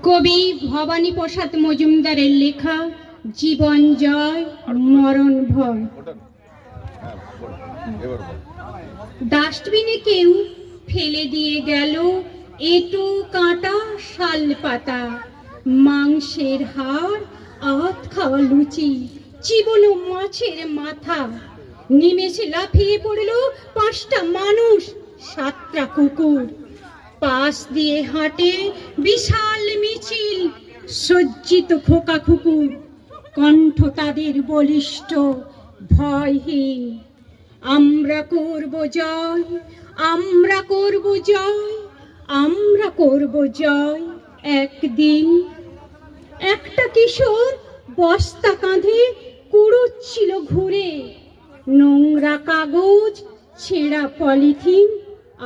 কবি ভবানী প্রসাদ মজুমদারের লেখা জীবন জয় মরণ ভয়। ডাস্টবিনে কেউ ফেলে দিয়ে গেল এঁটো কাঁটা শাল পাতা, মাংসের হাড়, আধ খাওয়া লুচি, চিবনো মাছের মাথা। নিমেষে লাফিয়ে পড়ল 5টা মানুষ, 7টা কুকুর। পাশ দিয়ে হাঁটে বিশাল মিছিল, সজ্জিত খোকা কুকুর, কণ্ঠ তাদের বলিষ্ঠ ভয়হীন। আমরা করব জয়, আমরা করব জয়, আমরা করব জয় একদিন। একটা কিশোর বস্তা কাঁধে কুড়ুচ্ছিল ঘুরে, নোংরা কাগজ, ছেঁড়া পলিথিন,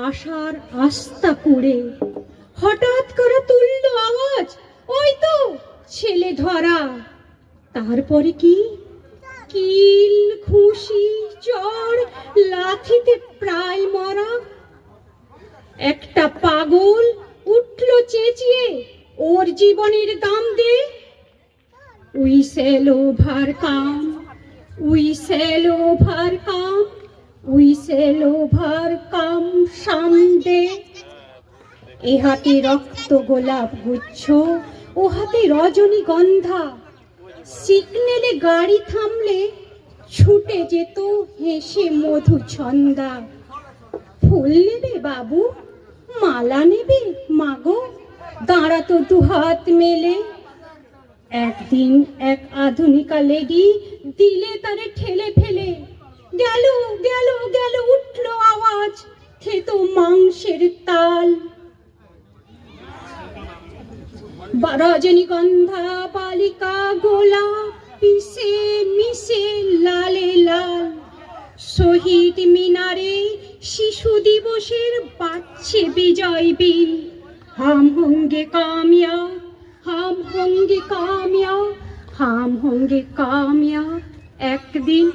আশার আস্থা কুড়ে। হঠাৎ করে তুলল আওয়াজ, ওই তো ছেলে ধরা। তারপরে কি কিল, খুশি, চড়, লাথিতে প্রায় মরা। একটা পাগল উঠল চেঁচিয়ে, ওর জীবনের দাম দে। We shall overcome, we shall overcome, we shall overcome someday. এ হাতে রক্ত গোলাপ গুচ্ছ, ও হাতে রজনীগন্ধা। সিগন্যালে গাড়ি থামলে ছুটে যেত হেসে মধু ছন্দা। ফুল নেবে বাবু, মালা নেবে মাগো, দাঁড়াতো 2 হাত মেলে। একদিন এক আধুনিকা লেডি দিলে তারে ঠেলে ফেলে। গেল গেল গেল উঠল আওয়াজ, খেত মাংসের তাল। রজনীগন্ধা, বালিকা, গোলাপ, পিসে মিশে লালে লাল। শহীদ মিনারে শিশু দিবসের বাজছে বিজয় বিল। হাম হোঙ্গে কামিয়াব, হাম হোঙ্গে কামিয়াব, হাম হোঙ্গে কামিয়াব একদিন।